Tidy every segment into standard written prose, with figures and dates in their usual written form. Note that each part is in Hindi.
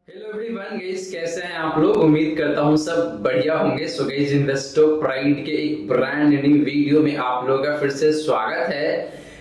हेलो एवरीवन गाइस, कैसे हैं आप लोग। उम्मीद करता हूं सब बढ़िया होंगे। सो गाइस, इन्वेस्टो प्राइड के एक ब्रांड न्यू वीडियो में आप लोगों का फिर से स्वागत है।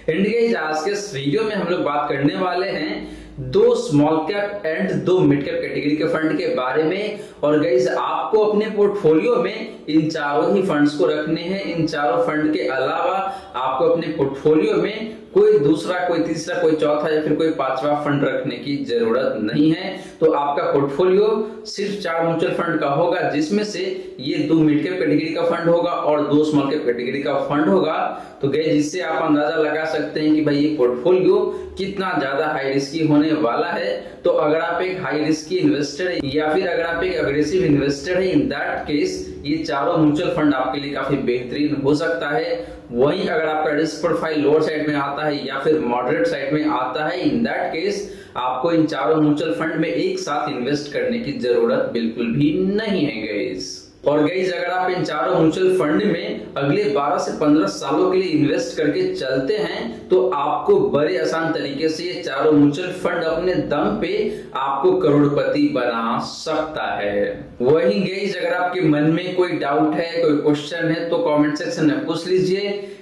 एंड गाइस, आज के इस वीडियो में हम लोग बात करने वाले हैं दो स्मॉल कैप एंड दो मिड कैप कैटेगरी के फंड के बारे में। और गाइस, आपको अपने पोर्टफोलियो में इन चारों ही फंड्स को रखने हैं। इन चारों फंड के अलावा आपको अपने पोर्टफोलियो में कोई दूसरा, कोई तीसरा, कोई चौथा या फिर कोई पांचवा फंड रखने की जरूरत नहीं है। तो आपका पोर्टफोलियो सिर्फ 4 म्यूचुअल फंड का होगा, जिसमें से ये 2 मिड कैप कैटेगरी का फंड होगा और 2 स्मॉल कैप कैटेगरी का फंड होगा। तो गाइस, जिससे आप अंदाजा लगा सकते हैं कि भाई ये पोर्टफोलियो कितना ज्यादा हाई रिस्की होने वाला है। तो अगर आप एक हाई रिस्की इन्वेस्टर है या फिर अगर आप एक अग्रेसिव इन्वेस्टर है, इन दैट केस ये चारों म्यूचुअल फंड आपके लिए काफी बेहतरीन हो सकता है। वहीं अगर आपका रिस्क प्रोफाइल लोअर साइड में आता है या फिर मॉडरेट साइड में आता है, इन दैट केस आपको इन चारों म्यूचुअल फंड में एक साथ इन्वेस्ट करने की जरूरत बिल्कुल भी नहीं है गाइस। और गाइस, अगर आप इन चारों म्यूचुअल फंड में अगले 12 से 15 सालों के लिए इन्वेस्ट करके चलते हैं तो आपको बड़े आसान तरीके से ये चारों म्यूचुअल फंड अपने दम पे आपको करोड़पति बना सकता है। वहीं गाइस, अगर आपके मन में कोई डाउट है, कोई क्वेश्चन है तो कमेंट सेक्शन में पूछ लीजिए।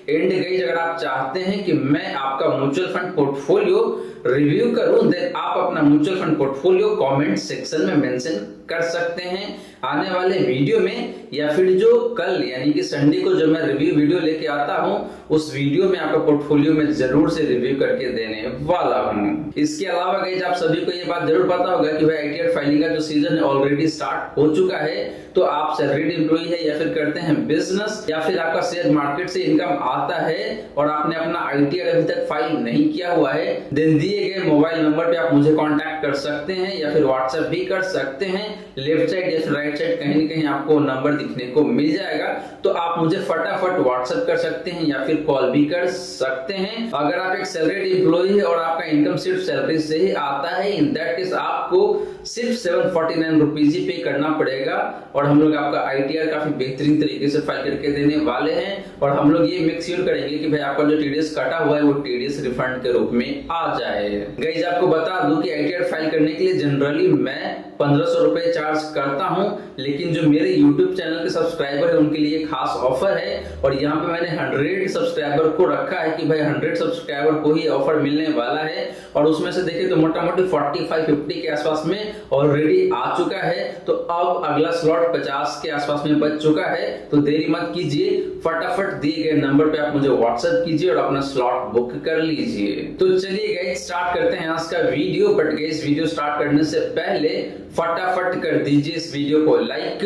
एंड गाइस, अगर आप चाहते हैं कि मैं आपका म्यूचुअल फंड पोर्टफोलियो रिव्यू करूं, देन आप अपना mutual fund portfolio comment section में मेंशन कर सकते हैं आने वाले वीडियो में, या फिर जो कल यानी कि संडे को जो मैं रिव्यू वीडियो लेके आता हूं उस वीडियो में आपका पोर्टफोलियो में जरूर से रिव्यू करके देने वाला हूं। इसके अलावा गाइस, आप सभी को ये बात जरूर पता होगा कि भाई आईटीआर फाइलिंग का जो सीजन है ऑलरेडी स्टार्ट हो चुका है। तो आप सैलरीड एम्प्लॉई है या फिर करते हैं बिजनेस या फिर आपका शेयर मार्केट से इनकम आता है और आपने अपना आईटीआर अभी तक फाइल नहीं किया हुआ है, देन दिए गए मोबाइल नंबर पे आप मुझे कांटेक्ट कर सकते हैं या फिर व्हाट्सएप भी कर सकते हैं। लेफ्ट साइड या फिर राइट साइड कहीं ना कहीं आपको नंबर दिखने को मिल जाएगा। तो आप मुझे फटाफट व्हाट्सएप कर सकते हैं या फिर कॉल भी कर सकते हैं। अगर आप एक सैलरीड एम्प्लॉई है और आपका इनकम सिर्फ सैलरी से ही आता है, इन दैट केस आपको सिर्फ 749 रुपीज ही पे करना पड़ेगा और हम लोग आपका आईटीआर काफी बेहतरीन तरीके से फाइल करके देने वाले हैं। और हम लोग ये मेक श्योर करेंगे कि भाई आपका जो टीडीएस कटा हुआ है वो टीडीएस रिफंड के रूप में आ जाए। गाइस, आपको बता दूं कि आईटीआर फाइल करने के लिए जनरली मैं 1500 रुपए चार्ज करता हूं, लेकिन जो मेरे यूट्यूब चैनल के सब्सक्राइबर है उनके लिए खास ऑफर है। और यहाँ पे मैंने 100 सब्सक्राइबर को रखा है कि भाई 100 सब्सक्राइबर को ही ऑफर मिलने वाला है। और उसमें से देखें तो मोटा मोटी 45-50 के आसपास में ऑलरेडी आ चुका है। तो अब अगला स्लॉट 50 के आसपास में बच चुका है। तो देरी मत कीजिए, फटाफट दिए गए नंबर पे आप मुझे व्हाट्सएप कीजिए और अपना स्लॉट बुक कर लीजिए। तो चलिए गाइस, स्टार्ट करते हैं आज का video. But guys, video start करने से पहले फटाफट कर दीजिए इस वीडियो को लाइक।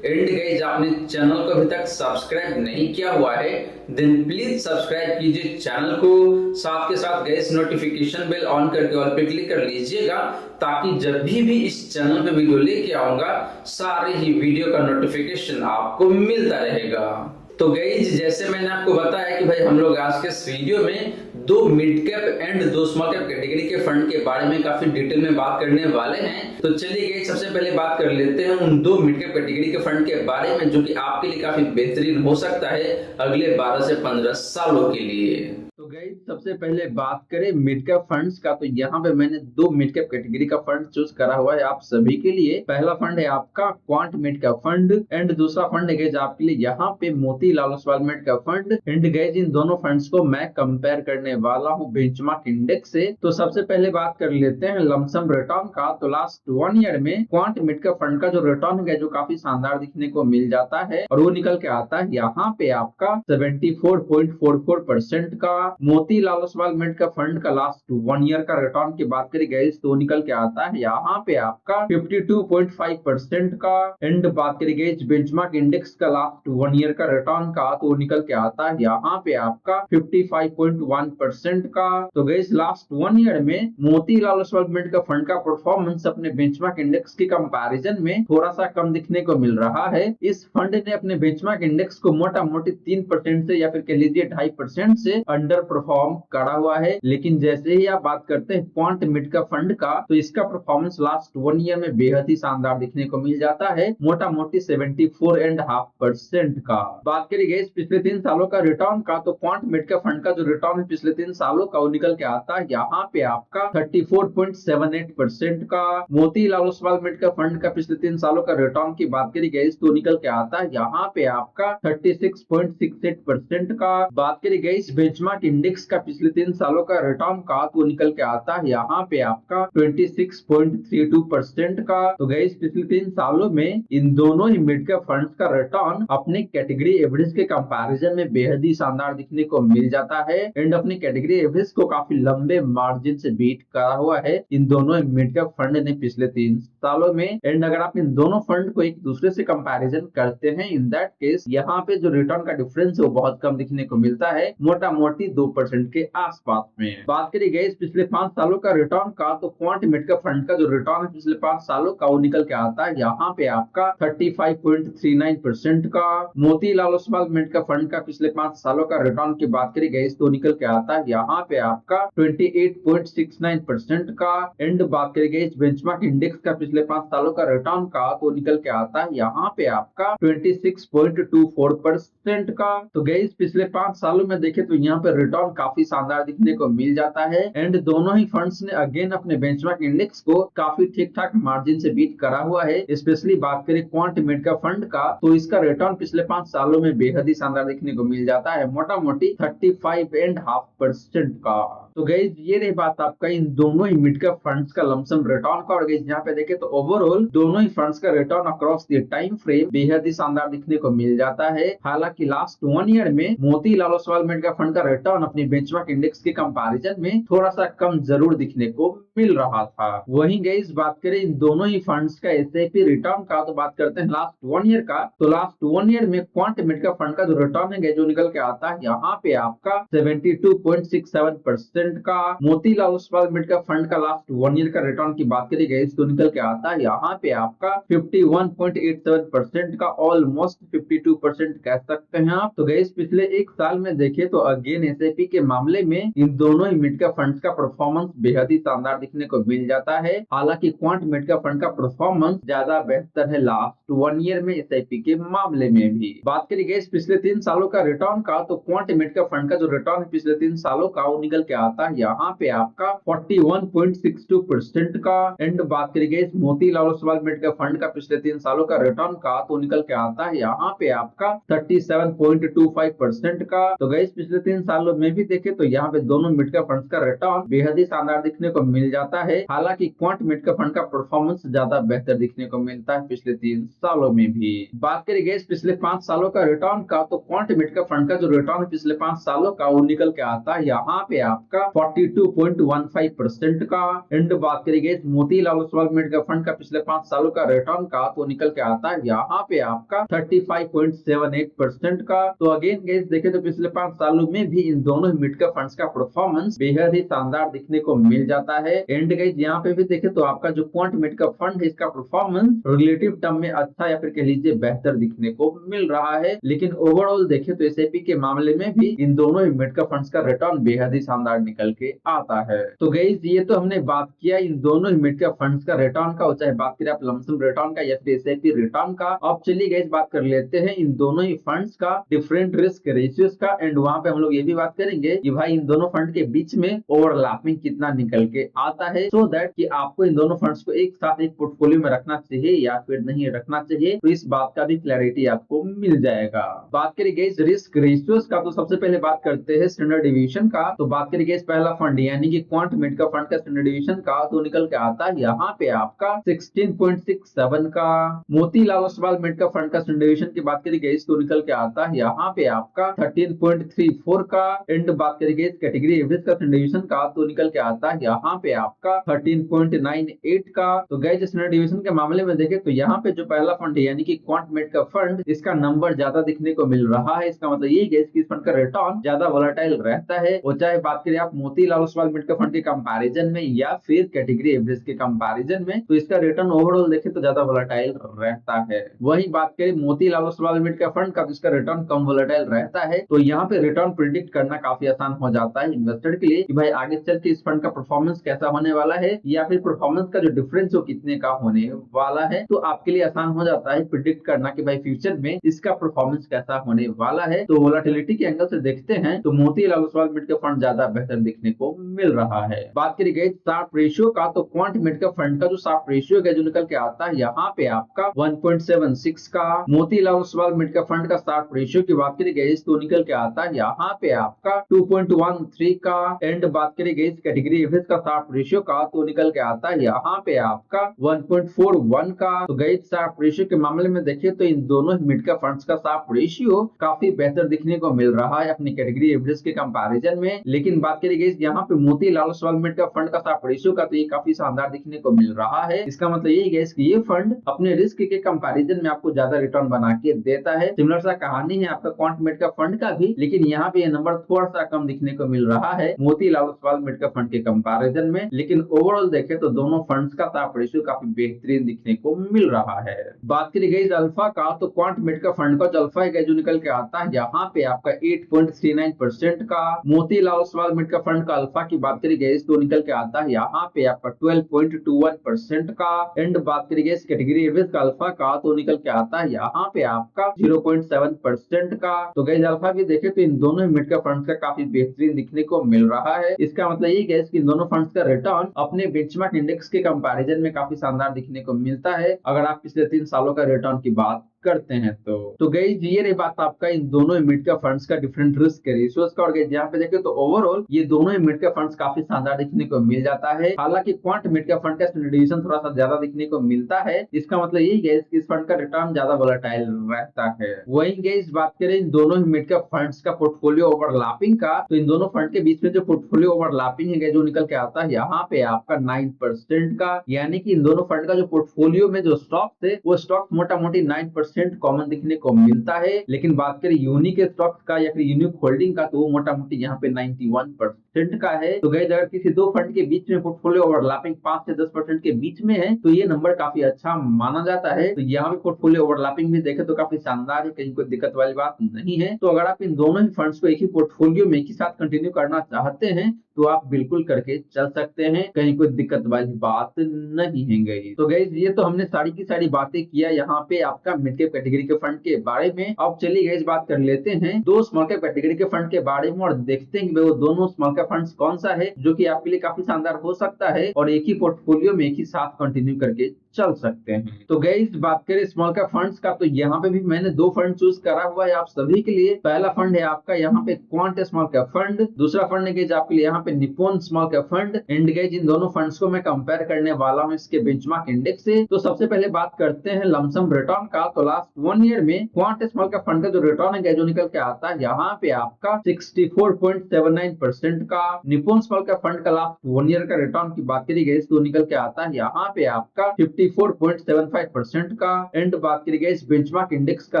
एंड गाइस, आपने चैनल को अभी तक सब्सक्राइब नहीं किया हुआ है, देन प्लीज सब्सक्राइब कीजिए चैनल को। साथ के साथ गाइस, नोटिफिकेशन बेल ऑन करके ऑल पे क्लिक कर लीजिएगा, ताकि जब भी इस चैनल पे वीडियो लेके आऊंगा सारे ही वीडियो का नोटिफिकेशन आपको मिलता रहेगा। तो गाइस, जैसे मैंने आपको बताया कि भाई हम लोग आज के इस वीडियो में 2 mid cap and 2 small cap category के फंड के बारे में काफी डिटेल में बात करने वाले हैं। तो चलिए गाइस, सबसे पहले बात कर लेते हैं उन 2 मिड कैप कैटेगरी के फंड के बारे में, जो कि आपके लिए काफी बेहतरीन हो सकता है अगले 12 से 15 सालों के लिए। तो गाइस, सबसे पहले बात करें मिड कैप फंड्स का, तो यहाँ पे मैंने 2 मिड कैप कैटेगरी का फंड चूज करा हुआ है आप सभी के लिए। पहला फंड है आपका Quant mid cap fund and दूसरा फंड है गाइस आपके लिए यहाँ पे Motilal Oswal mid cap fund. And guys, इन दोनों फंड्स को मैं कंपेयर करने वाला हूँ बेंचमार्क इंडेक्स से। तो सबसे पहले बात कर लेते हैं लमसम रिटर्न का। तो लास्ट 1 ईयर में क्वांट मिड कैप फंड का जो रिटर्न है जो काफी शानदार दिखने को मिल जाता है और वो निकल के आता है यहाँ पे आपका 74.44% का। Motilal Oswal mid cap fund का लास्ट 1 ईयर का रिटर्न की बात करें गाइस तो निकल के आता है यहाँ पे आपका 52.5% का। एंड बात करें गाइस बेंचमार्क इंडेक्स का लास्ट 1 ईयर का रिटर्न का, तो निकल के आता है यहाँ पे आपका 55.1% का। तो गाइस, लास्ट 1 ईयर में Motilal Oswal mid cap fund का परफॉर्मेंस अपने बेंचमार्क इंडेक्स के कंपैरिजन में थोड़ा सा कम दिखने को मिल रहा है। इस फंड ने अपने बेंचमार्क इंडेक्स को मोटा मोटी 3% से या फिर कह लीजिए 2.5% से अंडर परफॉर्म परफॉर्म करा हुआ है, लेकिन जैसे ही आप बात करते हैं क्वांट मिड का फंड का, तो इसका परफॉर्मेंस लास्ट 1 ईयर में बेहद ही शानदार दिखने को मिल जाता है, मोटा मोटी 74.5% का। बात करी गई पिछले 3 सालों का रिटर्न का, तो क्वांट मिड का फंड का जो रिटर्न है पिछले 3 सालों का वो निकल के आता है यहाँ पे आपका 34.78% का। मोतीलाल ओसवाल मिड का फंड का पिछले 3 सालों का रिटर्न की बात करी गई तो निकल के आता है यहाँ पे आपका 36.68% का। बात करी गई बेंचमार्क इंडेक्स का पिछले 3 सालों का रिटर्न का, तो निकल के आता है यहाँ पे आपका 26.32% का। तो गई पिछले 3 सालों में इन दोनों ही मिड कैप फंड्स का रिटर्न अपने कैटेगरी एवरेज के कंपैरिजन में बेहद ही शानदार दिखने को मिल जाता है, एंड अपनी कैटेगरी एवरेज को काफी लंबे मार्जिन से बीट करा हुआ है इन दोनों मिड कैप फंड ने पिछले 3 सालों में। एंड अगर आप इन दोनों फंड को एक दूसरे से कंपैरिजन करते हैं, इन दैट केस यहाँ पे जो रिटर्न का डिफरेंस है वो बहुत कम दिखने को मिलता है, मोटा मोटी 2% के आसपास में। बात करी गई पिछले 5 सालों का रिटर्न का, तो क्वांट मिड कैप फंड का जो रिटर्न है पिछले 5 सालों का वो निकल के आता है यहाँ पे आपका 35.39% का। Motilal Oswal mid cap fund का पिछले 5 सालों का रिटर्न की बात करी गई तो निकल के आता है यहाँ पे आपका 28.69% का। एंड बात करी गई बेंचमार्क इंडेक्स का पिछले 5 सालों का रिटर्न का, तो निकल के आता है यहाँ पे आपका 26.24% का। तो गई पिछले 5 सालों में देखे तो यहाँ पे रिटर्न काफी शानदार दिखने को मिल जाता है, एंड दोनों ही फंड्स ने अगेन अपने बेंचमार्क इंडेक्स को काफी ठीक ठाक मार्जिन से बीट करा हुआ है। स्पेशली बात करें क्वांट मिड का फंड का, तो इसका रिटर्न पिछले 5 सालों में बेहद ही शानदार देखने को मिल जाता है, मोटा मोटी 35.5% का। तो गाइस ये रही बात आपका इन दोनों ही मिड कैप फंड्स का लमसम रिटर्न का। और गाइस यहाँ पे देखे तो ओवरऑल दोनों ही फंड्स का return across the time frame बेहद ही शानदार दिखने को मिल जाता है। हालांकि लास्ट 1 ईयर में Motilal Oswal mid cap fund का रिटर्न अपनी बेंचमार्क इंडेक्स के कंपैरिजन में थोड़ा सा कम जरूर दिखने को मिल रहा था। वहीं गाइस बात करें इन दोनों ही फंड्स का एसआईपी रिटर्न का, तो बात करते हैं लास्ट 1 ईयर का। तो लास्ट 1 ईयर में क्वांट मिड कैप फंड का जो रिटर्न है जो निकल के आता है यहाँ पे आपका 72.67% का। Motilal Oswal mid cap fund का लास्ट 1 ईयर का रिटर्न की बात करी गई तो निकल के आता है यहाँ पे आपका 51.87% का, ऑलमोस्ट 52% कह सकते हैं आप। तो गई पिछले 1 साल में देखे तो अगेन एसआईपी के मामले में इन दोनों ही मिड कैप फंड्स का परफॉर्मेंस बेहद ही शानदार दिखने को मिल जाता है। हालांकि क्वांट मिड कैप फंड का परफॉर्मेंस ज्यादा बेहतर है लास्ट 1 ईयर में एसआईपी के मामले में भी। बात करी गई पिछले 3 सालों का रिटर्न का, तो क्वांट मिड कैप फंड का जो रिटर्न है पिछले 3 सालों का वो निकल के आता है यहाँ पे आपका 41.62% का। एंड बात करी गई Motilal Oswal mid cap fund का पिछले 3 सालों का रिटर्न का, तो निकल के आता है यहाँ पे आपका 37.25% का। तो गई पिछले 3 सालों में भी देखे तो यहाँ पे दोनों मिड कैप फंड्स का रिटर्न बेहद ही शानदार दिखने को मिल जाता है। हालांकि क्वांट मिड कैप फंड का परफॉर्मेंस ज्यादा बेहतर दिखने को मिलता है पिछले 3 सालों में भी। बात करी गई पिछले 5 सालों का रिटर्न का, तो क्वांट मिड कैप फंड का जो रिटर्न है पिछले 5 सालों का वो निकल के आता है यहाँ पे आपका 42.15% का। एंड बात करी गई Motilal Oswal mid cap fund का पिछले 5 सालों का रिटर्न का, तो निकल के आता है यहाँ पे आपका 35.78% का। तो अगेन गाइस देखे तो पिछले 5 सालों में भी इन दोनों मिड कैप फंड्स का परफॉर्मेंस बेहद ही शानदार दिखने को मिल जाता है। एंड गाइस यहाँ पे भी देखे तो आपका जो क्वांट मिड कैप फंड है इसका परफॉर्मेंस रिलेटिव टर्म में अच्छा या फिर कह लीजिए बेहतर दिखने को मिल रहा है, लेकिन ओवरऑल देखे तो एसआईपी के मामले में भी इन दोनों मिड कैप फंड्स का रिटर्न बेहद ही शानदार निकल के आता है। तो गाइस ये तो हमने बात किया इन दोनों मिड कैप फंड्स का रिटर्न का, चाहे बात करें आप लमसम रिटर्न का या फिर एसआईपी रिटर्न का। अब चलिए गाइस बात कर लेते हैं इन दोनों ही फंड्स का डिफरेंट रिस्क रेशियोज का, एंड वहां पे हम लोग ये भी बात करेंगे कि भाई इन दोनों फंड के बीच में ओवरलैपिंग कितना निकल के आता है, सो दैट कि आपको इन दोनों फंड्स को एक साथ एक पोर्टफोलियो में रखना चाहिए या फिर नहीं रखना चाहिए, तो इस बात का भी क्लैरिटी आपको मिल जाएगा। बात करें गाइस रिस्क रेशियोज का, तो सबसे पहले बात करते हैं स्टैंडर्ड डिवीजन का। तो बात करें गाइस पहला फंड यानी कि क्वांट मिड का फंड का स्टैंडर्ड डिवीजन का, तो निकल के आता है यहाँ पे आपका 16.67 का। मोतीलाल ओसवाल मिड का फंड का स्टैंडर्ड डिवीजन की बात करी गई तो निकल के आता है यहाँ पे आपका 13.34 का। एंड बात करी गई कैटेगरी एवरेज का स्टैंडर्ड डिवीजन का, तो निकल के आता है यहाँ पे आपका 13.98 का। तो गाइस स्टैंडर्ड डिवीजन के मामले में देखें तो यहाँ पे जो पहला फंड है यानी कि क्वांट मिड का फंड, इसका नंबर ज्यादा दिखने को मिल रहा है। इसका मतलब ये है कि इस फंड का रिटर्न ज्यादा वोलेटाइल रहता है, और चाहे बात करें आप Motilal Oswal mid cap fund के कंपैरिजन में या फिर कैटेगरी एवरेज के कंपैरिजन में, तो इसका रिटर्न ओवरऑल देखें तो ज्यादा वोलेटाइल रहता है। वही बात करें Motilal Oswal mid cap fund का, तो इसका रिटर्न कम वोलेटाइल रहता है। तो यहाँ पे रिटर्न प्रिडिक्ट करना काफी आसान हो जाता है इन्वेस्टर के लिए कि भाई आगे चल के इस फंड का परफॉर्मेंस कैसा होने वाला है, या फिर परफॉर्मेंस का जो डिफरेंस हो कितने का होने वाला है। तो आपके लिए आसान हो जाता है प्रिडिक्ट करना कि भाई फ्यूचर में इसका परफॉर्मेंस कैसा होने वाला है। तो वोलेटिलिटी के एंगल से देखते हैं तो Motilal Oswal mid cap fund ज्यादा बेहतर दिखने को मिल रहा है। बात करी गई शार्प रेशियो का, तो क्वांट मिड कैप फंड का जो शार्प रेशियो है जो निकल के आता है यहाँ पे आपका 1.76 का। Motilal Oswal mid cap fund का शार्प रेशियो की बात करी गई तो निकल के आता है यहाँ पे आपका 2.13 का। एंड बात करी गई कैटेगरी एवरेज का शार्प रेशियो का, तो निकल के आता है यहाँ पे आपका 1.41 का। तो गई शार्प रेशियो के मामले में देखिए तो इन दोनों मिड कैप फंड्स का शार्प रेशियो काफी बेहतर दिखने को मिल रहा है अपनी कैटेगरी एवरेज के कंपैरिजन में। लेकिन बात करी गई यहाँ पे Motilal Oswal mid cap fund का शार्प रेशियो का, तो ये काफी शानदार दिखने को मिल रहा है। इसका मतलब यही है कि ये फंड अपने रिस्क के कंपैरिजन में आपको ज्यादा रिटर्न बना के देता है। सिमिलर सा कहानी है आपका क्वांट मिड कैप फंड का भी, लेकिन यहाँ पे ये नंबर थोड़ा सा कम दिखने को मिल रहा है Motilal Oswal mid cap fund के कंपैरिजन में। लेकिन ओवरऑल देखें तो दोनों फंड्स का शार्प रेशियो काफी बेहतरीन दिखने को मिल रहा है। बात करी गई अल्फा का, तो क्वांट मिड कैप फंड का जो अल्फा है जो निकल के आता है यहाँ पे आपका 8.39% का। Motilal Oswal mid cap fund का अल्फा की बात करी गई तो निकल के आता है यहाँ पे आपका 12.21% का। एंड बात करी गई कैटेगरी एवरेज का अल्फा का, तो निकल के आता है यहाँ पे आपका 0.7% का। तो गई अल्फा भी देखे तो इन दोनों मिड कैप फंड्स का काफी बेहतरीन दिखने को मिल रहा है। इसका मतलब ये गैस कि इन दोनों फंड्स का रिटर्न अपने बेंचमार्क इंडेक्स के कंपैरिजन में काफी शानदार दिखने को मिलता है अगर आप पिछले 3 सालों का रिटर्न की बात करते हैं तो गई ये रही बात आपका इन दोनों मिड कैप फंड्स का डिफरेंट रिस्क के रेशियोज का। और गई यहाँ पे देखें तो ओवरऑल ये दोनों मिड कैप फंड्स काफी शानदार दिखने को मिल जाता है। हालांकि क्वांट मिड कैप फंड का डिवीजन थोड़ा सा ज्यादा दिखने को मिलता है। इसका मतलब यही है कि इस फंड का रिटर्न ज्यादा वोलेटाइल रहता है। वही गई बात करें इन दोनों मिड कैप फंड्स का पोर्टफोलियो ओवरलैपिंग का, तो इन दोनों फंड के बीच में जो पोर्टफोलियो ओवरलैपिंग है जो निकल के आता है यहाँ पे आपका 9% का। यानी कि इन दोनों फंड का जो पोर्टफोलियो में जो स्टॉक थे वो स्टॉक मोटा मोटी 9% कॉमन दिखने को मिलता है। लेकिन बात करें यूनिक स्टॉक्स का या फिर यूनिक होल्डिंग का, तो वो मोटा मोटी यहाँ पे 91% का है। तो गए अगर किसी दो फंड के बीच में पोर्टफोलियो ओवरलैपिंग 5 से 10% के बीच में है तो ये नंबर काफी अच्छा माना जाता है। तो यहाँ पे पोर्टफोलियो ओवरलैपिंग भी देखे तो काफी शानदार है, कहीं कोई दिक्कत वाली बात नहीं है। तो अगर आप इन दोनों ही फंड्स को एक ही पोर्टफोलियो में एक ही साथ कंटिन्यू करना चाहते हैं तो आप बिल्कुल करके चल सकते हैं, कहीं कोई दिक्कत वाली बात नहीं है गई। तो गाइस ये तो हमने सारी की सारी बातें किया यहाँ पे आपका मिड कैप कैटेगरी के फंड के बारे में। अब चलिए गाइस बात कर लेते हैं दो स्मॉल कैप कैटेगरी के फंड के बारे में और देखते हैं कि वो दोनों स्मॉल कैप फंड्स कौन सा है जो कि आपके लिए काफी शानदार हो सकता है और एक ही पोर्टफोलियो में एक ही साथ कंटिन्यू करके चल सकते हैं। तो गाइस बात करें स्मॉल कैप फंड्स का, तो यहाँ पे भी मैंने दो फंड चूज करा हुआ है आप सभी के लिए। पहला फंड है आपका यहाँ पे क्वांट स्मॉल कैप फंड, दूसरा फंड है आपके लिए यहाँ पे Nippon small cap fund. And guys इन दोनों फंड्स को मैं कंपेयर करने वाला हूँ इसके बेंचमार्क इंडेक्स से। तो सबसे पहले बात करते हैं लमसम रिटर्न का। तो लास्ट 1 ईयर में क्वांट स्मॉल कैप फंड का जो रिटर्न है जो निकल के आता है यहाँ पे आपका 64.79% का। निप्पॉन स्मॉल कैप फंड का लास्ट 1 ईयर का रिटर्न की बात करी गई तो निकल के आता है यहाँ पे आपका 54.75% का। एंड बात करी गई बेंचमार्क इंडेक्स का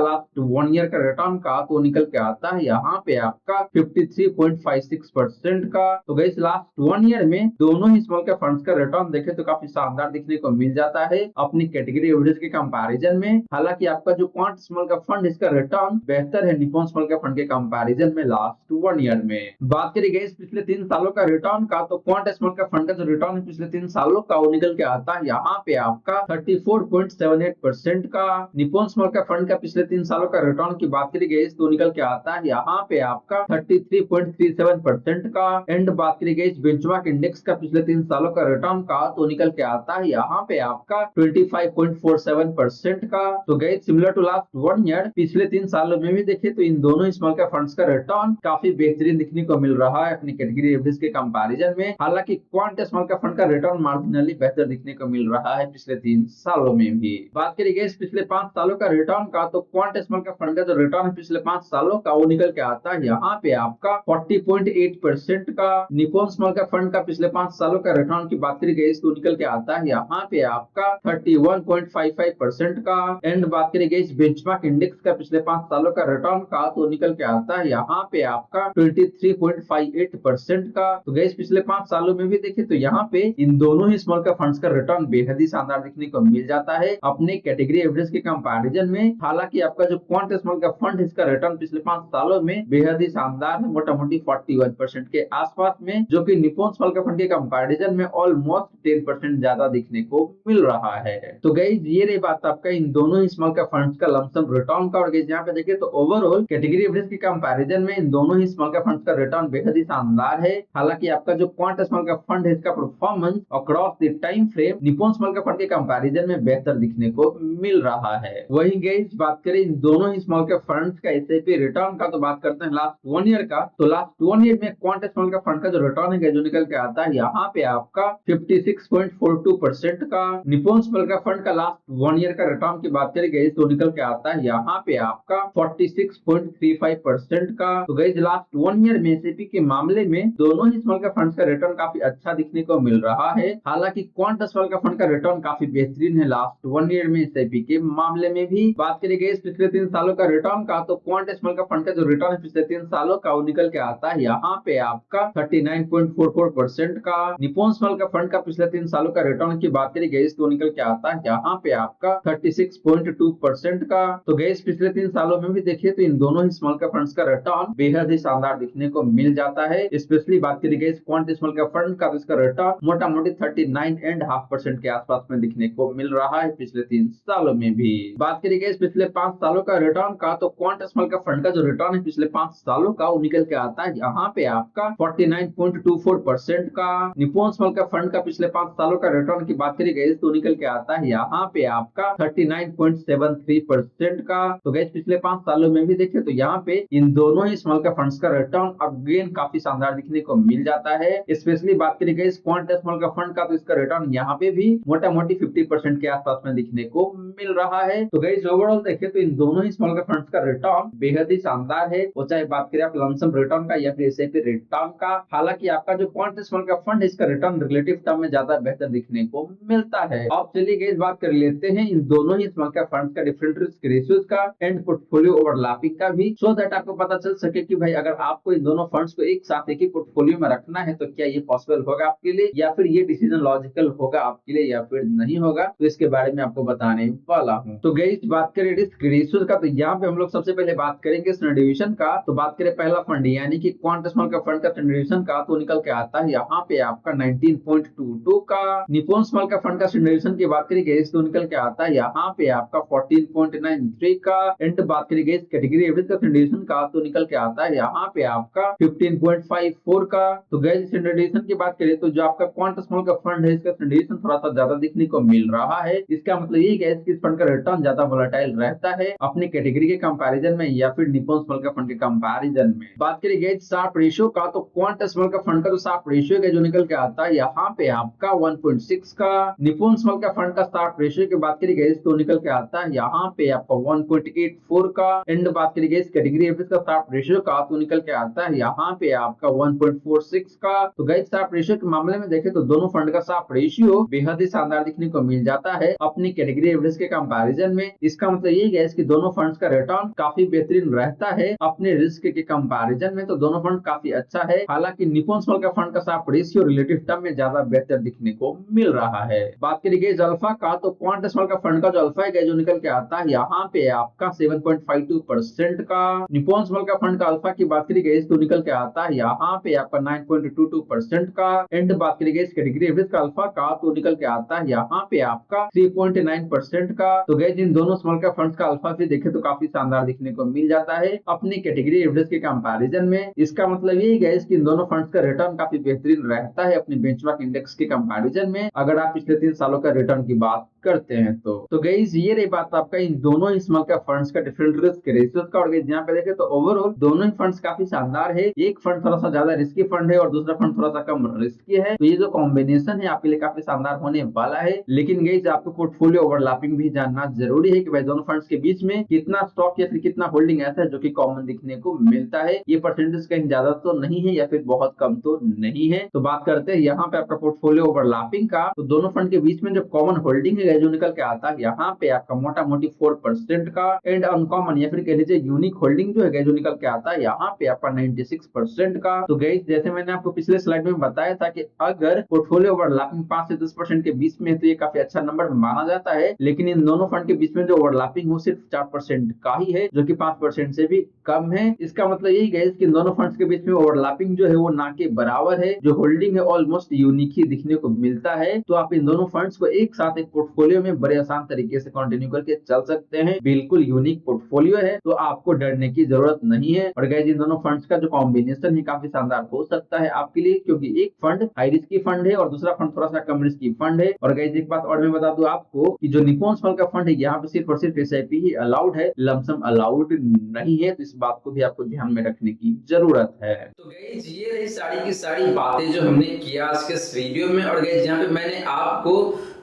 लास्ट 1 ईयर का रिटर्न का तो निकल के आता है यहाँ पे आपका 53.56% का। तो गई लास्ट 1 ईयर में दोनों ही स्मॉल कैप फंड्स का रिटर्न देखे तो काफी शानदार दिखने को मिल जाता है अपनी कैटेगरी एवरेज के कंपैरिजन में। हालांकि आपका जो क्वांट स्मॉल कैप फंड इसका रिटर्न बेहतर है निप्पॉन स्मॉल कैप फंड के कंपैरिजन में लास्ट 1 ईयर में। बात करी गई पिछले 3 सालों का रिटर्न का, तो क्वांट स्मॉल कैप फंड का जो रिटर्न है पिछले 3 सालों का वो निकल के आता है यहाँ पे आपका 34.78% का। निप्पॉन स्मॉल कैप फंड का पिछले 3 सालों का रिटर्न की बात करी गई तो निकल के आता है यहाँ पे आपका 33.37% का। एंड बात करी गई बेंचमार्क इंडेक्स का पिछले 3 सालों का रिटर्न का तो निकल के आता है यहाँ पे आपका 25.47% का। तो गई सिमिलर टू लास्ट 1 ईयर पिछले 3 सालों में भी देखे तो इन दोनों स्मॉल कैप फंड्स का रिटर्न काफी बेहतरीन दिखने को मिल रहा है अपनी कैटेगरी एवरेज के कंपैरिजन में। हालांकि क्वांट स्मॉल कैप फंड का रिटर्न मार्जिनली बेहतर दिखने को मिल रहा है पिछले 3 सालों में भी। बात करी गई पिछले 5 सालों का रिटर्न का, तो क्वांट स्मॉल कैप फंड का जो रिटर्न है पिछले 5 सालों का वो निकल के आता है यहाँ पे आपका 40.8% का। निप्पॉन स्मॉल कैप फंड का पिछले 5 सालों का रिटर्न की बात करी गई तो निकल के आता है यहाँ पे आपका 31.55% का। एंड बात करें इस बेंचमार्क इंडेक्स का पिछले 5 सालों का रिटर्न का तो निकल के आता है यहाँ पे आपका 23.58% का। तो गाइस पिछले 5 सालों में भी देखें तो यहाँ पे इन दोनों ही स्मॉल कैप फंड्स का रिटर्न बेहद ही शानदार देखने को मिल जाता है अपने कैटेगरी एवरेज के कंपैरिजन में। हालांकि आपका जो क्वांट स्मॉल कैप फंड इसका रिटर्न पिछले 5 सालों में बेहद ही शानदार है, मोटा मोटी 41% के आसपास में, जो कि निप्पॉन स्मॉल कैप फंड के कंपैरिजन में ऑलमोस्ट 10% ज्यादा देखने को मिल रहा है। तो गाइस ये रही बात आपका इन दोनों ही स्मॉल कैप फंड्स का लमसम रिटर्न का। और गाइस यहाँ पे देखिए तो ओवरऑल कैटेगरी एवरेज के कंपैरिजन में इन दोनों ही स्मॉल कैप फंड्स का रिटर्न बेहद ही शानदार है। हालांकि आपका जो क्वांट स्मॉल कैप फंड है इसका performance across the time frame Nippon small cap fund के कंपैरिजन में बेहतर दिखने को मिल रहा है। वहीं गाइस बात करें इन दोनों ही स्मॉल कैप फंड्स का एसआईपी रिटर्न का, तो बात करते हैं लास्ट 1 ईयर का। तो लास्ट 1 ईयर में क्वांट स्मॉल कैप फंड का जो रिटर्न है जो निकल के आता है यहाँ पे आपका 56.42% का। निप्पॉन स्मॉल कैप फंड का लास्ट 1 ईयर का रिटर्न की बात करें गाइस तो निकल के आता है यहाँ पे आपका 46.35% का। तो गाइस लास्ट 1 ईयर में एसआईपी के मामले में दोनों ही स्मॉल कैप फंड्स का रिटर्न काफी अच्छा दिखने को मिल रहा है। हालांकि क्वांट स्मॉल कैप फंड का रिटर्न काफी बेहतरीन है लास्ट 1 ईयर में एसआईपी के मामले में भी। बात करें गाइस पिछले 3 सालों का रिटर्न का, तो क्वांट स्मॉल कैप फंड का जो रिटर्न है पिछले 3 सालों का वो निकल के आता है यहाँ पे आपका 39.44% का। निप्पॉन स्मॉल कैप फंड का पिछले 3 सालों का रिटर्न की बात करें गाइस तो निकल के आता है यहाँ पे आपका 36.2% का। तो गाइस पिछले 3 सालों में भी देखिए तो इन दोनों ही स्मॉल कैप फंड्स का रिटर्न बेहद ही शानदार दिखने को मिल जाता है। स्पेशली बात करें guys quant small cap fund का, तो इसका रिटर्न मोटा मोटी 39.5% के आसपास में दिखने को मिल रहा है पिछले 3 सालों में भी। बात करें गाइस पिछले 5 सालों का रिटर्न का, तो क्वांट स्मॉल कैप फंड का जो रिटर्न है पिछले 5 सालों का वो निकल के आता है यहाँ पे आपका 49.24% का। निप्पॉन स्मॉल कैप फंड का पिछले 5 सालों का रिटर्न की बात करें गाइस तो निकल के आता है यहाँ पे आपका 39.73% का। तो गाइस पिछले 5 सालों में भी देखें तो यहाँ पे इन दोनों ही स्मॉल कैप फंड्स का रिटर्न अगेन काफी शानदार दिखने को मिल जाता है। स्पेशली बात करें guys quant small cap fund का, तो इसका रिटर्न यहाँ पे भी मोटा मोटी 50% के आसपास में दिखने को मिल रहा है। तो गाइस ओवरऑल देखें तो इन दोनों ही स्मॉल कैप फंड्स का रिटर्न बेहद ही शानदार है, वो चाहे बात करें आप लमसम रिटर्न का या फिर एसआईपी रिटर्न का। हालांकि आपका जो क्वांट स्मॉल कैप फंड है इसका रिटर्न रिलेटिव टर्म में ज्यादा बेहतर दिखने को मिलता है। अब चलिए गाइस बात कर लेते हैं इन दोनों ही स्मॉल कैप फंड्स का डिफरेंट रिस्क रेशियोज का एंड पोर्टफोलियो ओवरलैपिंग का भी, सो दैट आपको पता चल सके कि भाई अगर आपको इन दोनों फंड्स को एक साथ एक ही पोर्टफोलियो में रखना है तो क्या ये पॉसिबल होगा आपके लिए, या फिर ये डिसीजन लॉजिकल होगा आपके लिए या फिर नहीं होगा। तो इसके बारे में आपको बताने वाला हूँ। तो गाइस बात करें रिस्क रेशियोज का, तो यहाँ पे हम लोग सबसे पहले बात करेंगे स्टैंडर्ड डिवीजन का। तो बात करें पहला फंड यानी कि क्वांट स्मॉल कैप फंड का स्टैंडर्ड डिवीजन का, तो निकल के आता है यहाँ पे आपका 19.22 का। निप्पॉन स्मॉल कैप फंड का स्टैंडर्ड डिवीजन की बात करें गाइस तो निकल के आता है यहाँ पे आपका 14.93 का। एंड बात करें गाइस कैटेगरी एवरेज का स्टैंडर्ड डिवीजन का, तो निकल के आता है यहाँ पे आपका 15.54 का। तो गाइस स्टैंडर्ड डिवीजन की बात करें तो जो आपका क्वांट स्मॉल कैप फंड है इसका स्टैंडर्ड डिवीजन थोड़ा सा ज्यादा दिखने को मिल रहा है। इसका मतलब ये गाइस कि इस फंड का रिटर्न ज्यादा वोलेटाइल रहता है अपनी कैटेगरी के कंपैरिजन में या फिर निप्पॉन स्मॉल कैप फंड के कंपैरिजन में। बात करें गाइस शार्प रेशियो का, तो क्वांट स्मॉल कैप फंड का जो शार्प रेशियो है जो निकल के आता है यहाँ पे आपका 1.6 का। निप्पॉन स्मॉल कैप फंड का शार्प रेशियो की बात करें गाइस तो निकल के आता है यहाँ पे आपका 1.84 का। एंड बात करें गाइस कैटेगरी एवरेज का शार्प रेशियो का, तो निकल के आता है यहाँ पे आपका 1.46 का। तो गाइस शार्प रेशियो के मामले में देखें तो दोनों फंड का शार्प रेशियो बेहद ही शानदार दिखने को मिल जाता है अपनी कैटेगरी एवरेज के कंपैरिजन में। इसका मतलब ये गाइस कि दोनों फंड्स का रिटर्न काफी बेहतरीन रहता है अपने रिस्क के कंपैरिजन में, तो दोनों फंड काफी अच्छा है। हालांकि निप्पॉन स्मॉल कैप फंड का शार्प रेशियो रिलेटिव टर्म में ज्यादा बेहतर दिखने को मिल रहा है। बात करें गाइस अल्फा का, तो क्वांट स्मॉल कैप फंड का जो अल्फा है जो निकल के आता है यहाँ पे आपका 7.52% का। निप्पॉन स्मॉल कैप फंड का अल्फा की बात करें गाइस तो निकल के आता है यहाँ पे आपका 9.22% का। एंड बात करें गाइस कैटेगरी एवरेज का अल्फा का, तो निकल के आता है यहाँ पे आपका 3.9% का। तो गाइस इन दोनों स्मॉल कैप फंड्स का अल्फा से देखें तो काफी शानदार दिखने को मिल जाता है अपनी कैटेगरी एवरेज के कंपैरिजन में। इसका मतलब ये गाइस कि इन दोनों फंड्स का रिटर्न काफी बेहतरीन रहता है अपने बेंचमार्क इंडेक्स के कंपैरिजन में अगर आप पिछले 3 सालों का रिटर्न की बात करते हैं तो गाइस ये रही बात आपका इन दोनों ही स्मॉल कैप फंड्स का डिफरेंट रिस्क रेशियोज का। और गाइस यहाँ पे देखें तो ओवरऑल दोनों ही फंड्स काफी शानदार है। एक फंड थोड़ा सा ज्यादा रिस्की फंड है और दूसरा फंड थोड़ा सा कम रिस्की है, तो ये जो कॉम्बिनेशन है आपके लिए काफी शानदार होने वाला है। लेकिन गाइस आपको पोर्टफोलियो ओवरलैपिंग भी जानना जरूरी है कि भाई दोनों फंड्स के बीच में कितना स्टॉक या फिर कितना होल्डिंग ऐसा है जो कि कॉमन दिखने को मिलता है। ये परसेंटेज कहीं ज्यादा तो नहीं है या फिर बहुत कम तो नहीं है। तो बात करते हैं यहाँ पे आपका पोर्टफोलियो ओवरलैपिंग का, तो दोनों फंड के बीच में जो कॉमन होल्डिंग है जो निकल के आता है यहाँ पे आपका मोटा है 44% का। एंड अनकॉमन या फिर कह लीजिए यूनिक होल्डिंग जो है जो निकल के आता है यहाँ पे आपका 96% का। तो गाइस जैसे मैंने आपको पिछले स्लाइड में बताया था कि अगर पोर्टफोलियो ओवरलैपिंग 5 से 10% के बीच में है तो ये काफी अच्छा नंबर माना जाता है, लेकिन इन दोनों फंड के बीच में जो ओवरलैपिंग हो सिर्फ 4% का ही है, जो कि 5% से भी कम है। इसका मतलब यही गाइस कि दोनों फंड्स के बीच में ओवरलैपिंग जो है वो ना के बराबर है। जो होल्डिंग है ऑलमोस्ट यूनिक ही दिखने को मिलता है। तो आप इन दोनों फंड्स को एक साथ एक पोर्टफोलियो में बड़े आसान तरीके से कंटिन्यू करके चल सकते हैं। बिल्कुल यूनिक पोर्टफोलियो है, तो आपको डरने की जरूरत नहीं है। और गाइस इन दोनों फंड्स का जो कॉम्बिनेशन है काफी शानदार हो सकता है आपके लिए, क्योंकि एक फंड हाई रिस्की फंड है और दूसरा फंड थोड़ा सा कम रिस्की फंड है। और गाइस एक बात और मैं बता दूं आपको कि जो निप्पॉन स्मॉल कैप फंड है यहाँ पे सिर्फ और सिर्फ एसआईपी ही अलाउड है, लमसम अलाउड नहीं है। तो इस बात को भी आपको ध्यान में रखने की जरूरत है। तो गाइस ये रही सारी की सारी बातें जो हमने किया आज के इस वीडियो में। और गाइस यहाँ पे मैंने आपको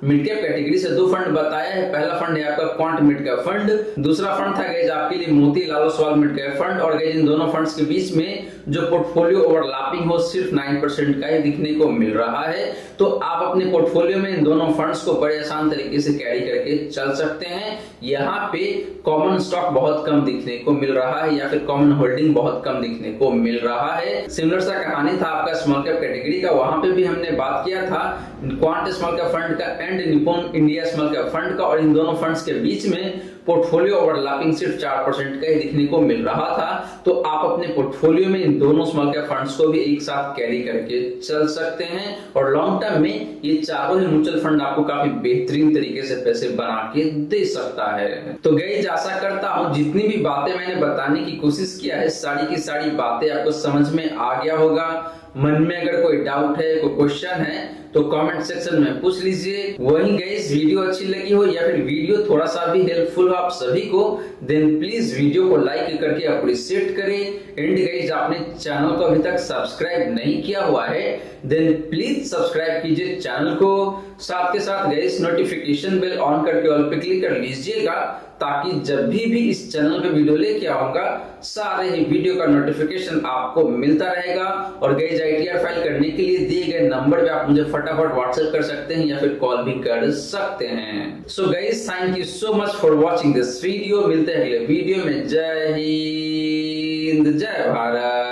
मिड कैप कैटेगरी से दो फंड बताया है। पहला फंड है आपका क्वांट मिड कैप फंड, दूसरा फंड था गाइस आपके लिए Motilal Oswal mid cap fund. और गाइस इन दोनों फंड्स के बीच में जो पोर्टफोलियो ओवरलैपिंग हो सिर्फ 9% का ही दिखने को मिल रहा है। तो आप अपने पोर्टफोलियो में इन दोनों फंड्स को बड़े आसान तरीके से कैरी करके चल सकते हैं। यहाँ पे कॉमन स्टॉक बहुत कम दिखने को मिल रहा है या फिर कॉमन होल्डिंग बहुत कम दिखने को मिल रहा है। सिमिलर सा कहानी था आपका स्मॉल कैप कैटेगरी का, वहां पे भी हमने बात किया था क्वांट स्मॉल कैप फंड का and Nippon India small cap fund का। और इन दोनों फंड्स के बीच में पोर्टफोलियो ओवरलैपिंग सिर्फ 4% का ही दिखने को मिल रहा था। तो आप अपने पोर्टफोलियो में इन दोनों स्मॉल कैप फंड्स को भी एक साथ कैरी करके चल सकते हैं। और लॉन्ग टर्म में ये चारों ही म्यूचुअल फंड आपको काफी बेहतरीन तरीके से पैसे बना के दे सकता है। तो गाइस आशा करता हूं जितनी भी बातें मैंने बताने की कोशिश किया है सारी की सारी बातें आपको समझ में आ गया होगा। मन में अगर कोई डाउट है, कोई क्वेश्चन है तो कमेंट सेक्शन में पूछ लीजिए। वहीं गाइस वीडियो अच्छी लगी हो या फिर वीडियो थोड़ा सा भी हेल्पफुल हो आप सभी को, देन प्लीज वीडियो को लाइक करके अप्रिशिएट करें। एंड गाइस आपने चैनल को अभी तक सब्सक्राइब नहीं किया हुआ है देन प्लीज सब्सक्राइब कीजिए चैनल को। साथ के साथ गाइस नोटिफिकेशन बेल ऑन करके ऑल पे क्लिक कर लीजिएगा, ताकि जब भी इस चैनल पे वीडियो लेके आऊंगा सारे ही वीडियो का नोटिफिकेशन आपको मिलता रहेगा। और गाइस आईटीआर फाइल करने के लिए दिए गए नंबर पे आप मुझे फटाफट व्हाट्सएप कर सकते हैं या फिर कॉल भी कर सकते हैं। So guys thank you so much for watching this video. मिलते हैं अगले वीडियो में। जय हिंद, जय भारत।